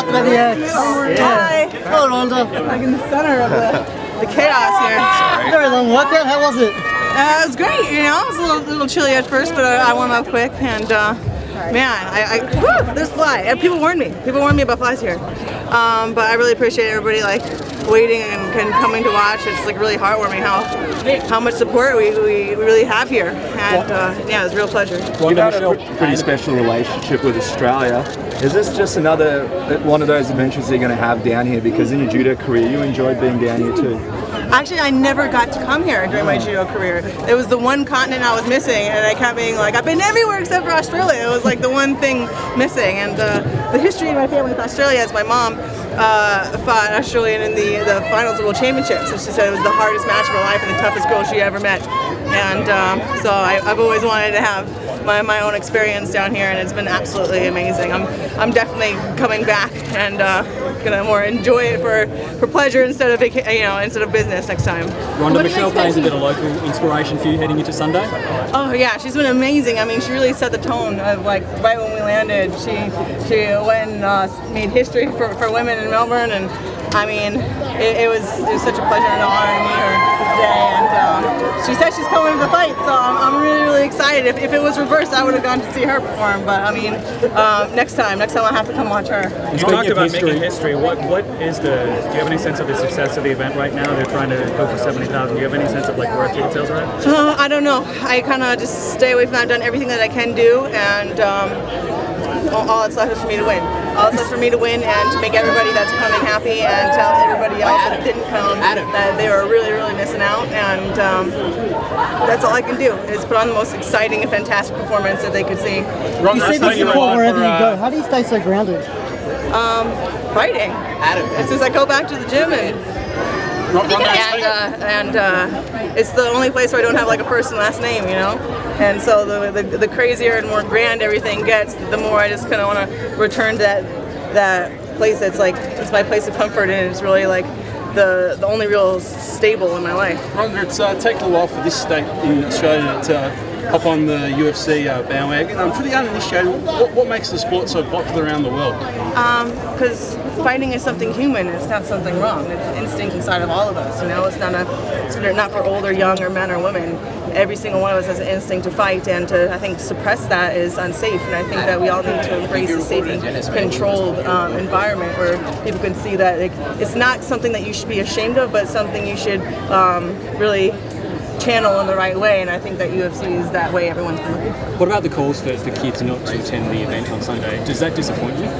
Rock Maniacs. Hi. Hello, Ronda. Like in the center of the chaos here. Very long workout. How was it? It was great, you know. It was a little chilly at first, but I warmed up quick, and man, whew, there's fly. And people warned me about flies here. But I really appreciate everybody like waiting and coming to watch. It's like really heartwarming how much support we really have here, and yeah, it's a real pleasure. You've had a pretty special relationship with Australia. Is this just another one of those adventures you're going to have down here? Because in your judo career, you enjoyed being down here too. Actually, I never got to come here during my judo career. It was the one continent I was missing, and I kept being like, I've been everywhere except for Australia. It was like the one thing missing. And the history of my family with Australia is my mom fought an Australian in the finals of World Championships. And she said it was the hardest match of her life and the toughest girl she ever met. And so I've always wanted to have my own experience down here, and it's been absolutely amazing. I'm definitely coming back and gonna more enjoy it for pleasure instead of instead of business next time. Ronda, Michelle Payne's a bit of local inspiration for you heading into Sunday? Oh yeah, she's been amazing. I mean, she really set the tone of like right when we landed. She went and made history for women in Melbourne, and I mean, it was such a pleasure and an honor to meet her today. And she said she's coming to the fight, so I'm really excited. If it was reversed, I would have gone to see her perform. But I mean, next time I'll have to come watch her. You talked about making history. What is do you have any sense of the success of the event right now? They're trying to go for 70,000. Do you have any sense of like where ticket sales are at? I don't know. I kind of just stay away from that. I've done everything that I can do, and all that's left is for me to win. All that's left for me to win and to make everybody that's coming happy, and tell everybody else that didn't come that they were really missing out. And that's all I can do is put on the most exciting and fantastic performance that they could see. You see the support wherever you go. How do you stay so grounded? Fighting. Since I go back to the gym and it's the only place where I don't have like a first and last name, you know. And so the crazier and more grand everything gets, the more I just kind of want to return to that place that's like it's my place of comfort, and it's really like the only real stable in my life. Ronda, it's taken a while for this state in Australia to hop on the UFC bandwagon. For the uninitiated, what makes the sport so popular around the world? Because fighting is something human. It's not something wrong. It's an instinct inside of all of us. You know, it's not for old or young or men or women. Every single one of us has an instinct to fight, and to, I think, suppress that is unsafe. And I think that we all need to embrace a safe and controlled environment where people can see that it's not something that you should be ashamed of, but something you should really channel in the right way. And I think that UFC is that way everyone's been looking for. What about the calls for kids not to attend the event on Sunday? Does that disappoint you?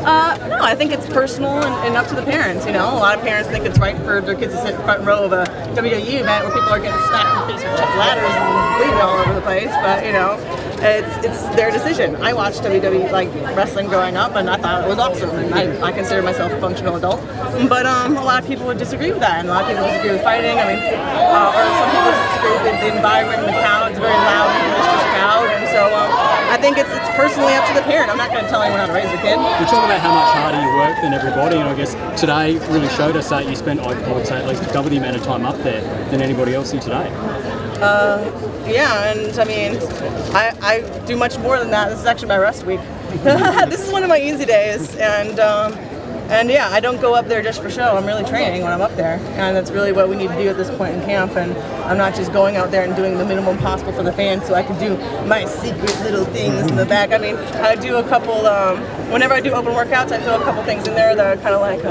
No, I think it's personal and up to the parents. You know, a lot of parents think it's right for their kids to sit front row of a WWE event where people are getting smacked in the face with ladders and bleeding all over the place. But you know, it's their decision. I watched WWE like wrestling growing up, and I thought it was awesome. And I consider myself a functional adult. But a lot of people would disagree with that, and a lot of people disagree with fighting. I mean, or some people disagree with the environment in the crowd. It's a very loud, boisterous crowd, and so I think it's personally up to the parent. I'm not going to tell anyone how to raise their kid. You're talking about how much harder you work than everybody, and I guess today really showed us that you spent, I would say, at least double the amount of time up there than anybody else here today. Yeah, and I mean, I do much more than that. This is actually my rest week. This is one of my easy days, and yeah, I don't go up there just for show. I'm really training when I'm up there, and that's really what we need to do at this point in camp. And I'm not just going out there and doing the minimum possible for the fans so I can do my secret little things in the back. I mean, I do a couple, whenever I do open workouts, I throw a couple things in there that are kind of like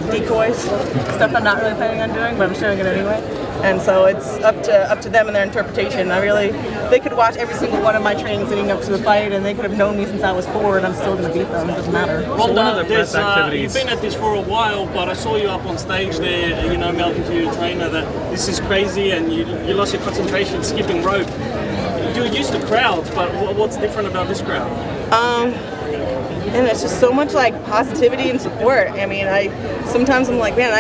decoys, stuff I'm not really planning on doing, but I'm showing it anyway. And so it's up to them and their interpretation. They could watch every single one of my trainings leading up to the fight, and they could have known me since I was 4, and I'm still going to beat them. It doesn't matter. Ronda, you've been at this for a while, but I saw you up on stage there, you know, melting to your trainer that this is crazy, and you lost your concentration skipping rope. You're used to crowds, but what's different about this crowd? And it's just so much like positivity and support. I mean, sometimes I'm like, man,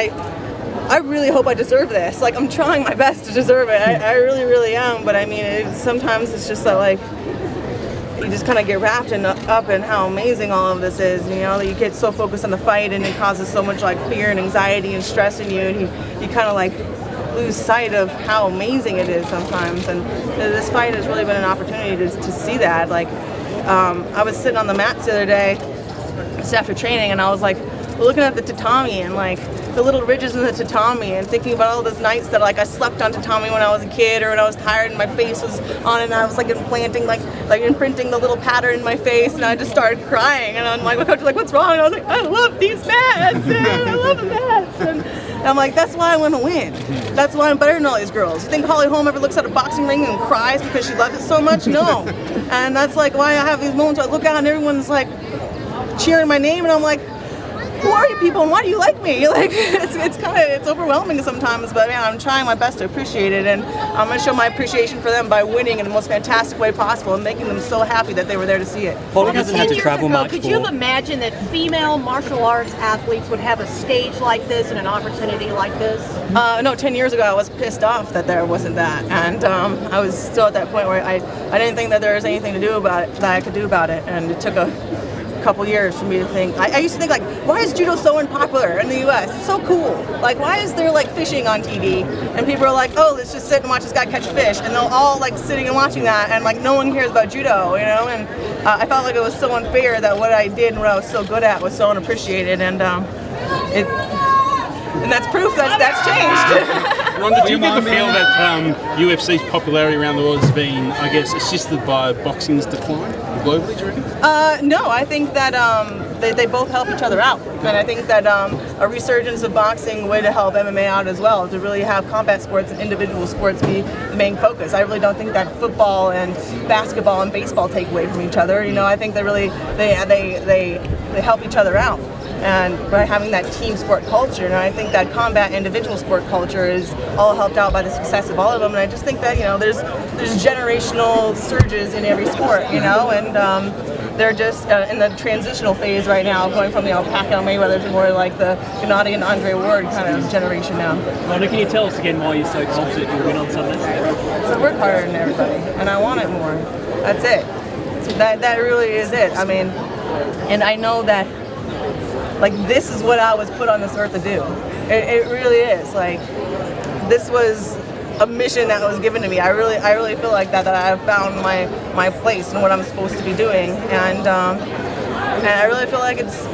I really hope I deserve this. Like, I'm trying my best to deserve it. I really am. But I mean, sometimes it's just that, like, you just kind of get wrapped up in how amazing all of this is. You know, you get so focused on the fight, and it causes so much like fear and anxiety and stress in you, and you kind of like lose sight of how amazing it is sometimes. And this fight has really been an opportunity to see that. Like, I was sitting on the mats the other day, just after training, and I was like looking at the tatami and like the little ridges in the tatami and thinking about all those nights that like I slept on tatami when I was a kid or when I was tired and my face was on it and I was like imprinting the little pattern in my face, and I just started crying, and I'm like, my coach was like, what's wrong? And I was like, I love these mats, man. I love the mats. And I'm like, that's why I want to win. That's why I'm better than all these girls. You think Holly Holm ever looks at a boxing ring and cries because she loves it so much? No. And that's like why I have these moments where I look out and everyone's like cheering my name, and I'm like, who are you people and why do you like me? Like it's overwhelming sometimes, but man, I'm trying my best to appreciate it, and I'm gonna show my appreciation for them by winning in the most fantastic way possible and making them so happy that they were there to see it. Holly doesn't have to travel much. Could you have imagined that female martial arts athletes would have a stage like this and an opportunity like this? No, 10 years ago I was pissed off that there wasn't that, and I was still at that point where I didn't think that there was anything to do about it, that I could do about it, and it took a couple years for me to think. I used to think like, why is judo so unpopular in the U.S.? It's so cool. Like, why is there like fishing on TV? And people are like, oh, let's just sit and watch this guy catch fish, and they're all like sitting and watching that, and like no one cares about judo, you know? And I felt like it was so unfair that what I did and what I was so good at was so unappreciated, and that's proof that's changed. Ronda, do you ever feel that UFC's popularity around the world has been, I guess, assisted by boxing's decline globally, do you reckon? No, I think that they both help each other out. And I think that a resurgence of boxing would help MMA out as well, to really have combat sports and individual sports be the main focus. I really don't think that football and basketball and baseball take away from each other. You know, I think they help each other out. And by having that team sport culture, and I think that combat individual sport culture is all helped out by the success of all of them. And I just think that, you know, there's generational surges in every sport, you know, and they're just in the transitional phase right now, going from, you know, Pacquiao Mayweather to more like the Gennady and Andre Ward kind of generation now. Ronda, can you tell us again why you're so confident you'll win on Sunday? So I work harder than everybody, and I want it more. That's it. So that really is it. I mean, and I know that, like, this is what I was put on this earth to do. It really is. Like, this was a mission that was given to me. I really feel like that I have found my place and what I'm supposed to be doing, and I really feel like it's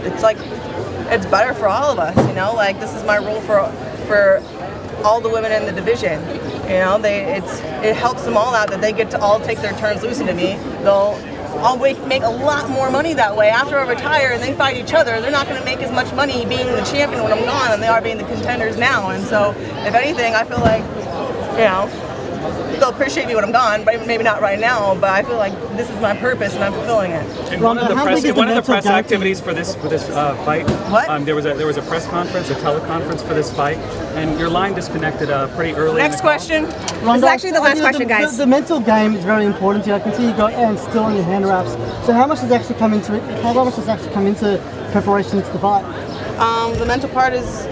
better for all of us. You know, like, this is my role for all the women in the division. You know, it helps them all out that they get to all take their turns losing to me. I'll make a lot more money that way. After I retire and they fight each other, they're not going to make as much money being the champion when I'm gone than they are being the contenders now. And so, if anything, I feel like, you know, they'll appreciate me when I'm gone, but maybe not right now. But I feel like this is my purpose and I'm fulfilling it. And one of the press activities for this fight, what? There was a press conference, a teleconference for this fight, and your line disconnected pretty early. Next question. Ronda, It's actually the last question, guys. The mental game is very important to you. I can see you got Anne still on your hand wraps. So how much does actually come into it? How much does actually come into preparation to the fight? The mental part is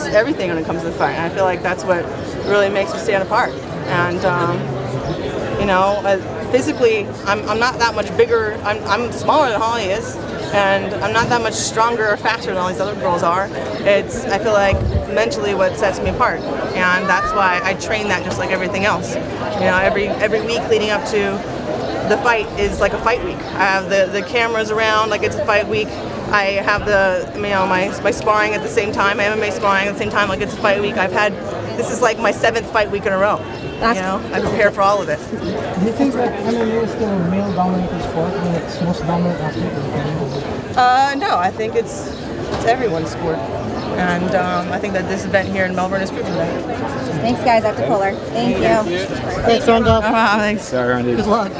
everything when it comes to the fight. And I feel like that's what really makes me stand apart. And you know, physically, I'm not that much bigger. I'm smaller than Holly is, and I'm not that much stronger or faster than all these other girls are. I feel like mentally what sets me apart, and that's why I train that just like everything else. You know, every week leading up to the fight is like a fight week. I have the cameras around like it's a fight week. I have my sparring at the same time, my MMA sparring at the same time like it's a fight week. This is like my 7th fight week in a row. You know, I prepare for all of it. Do you think that MMA is still a male-dominated sport when it's most dominant athlete? No, I think it's everyone's sport. And I think that this event here in Melbourne is proving that. Thanks, guys. I have to pull her. Thank you. Thanks, Ronda. Thanks. Sorry, Randy. Good luck.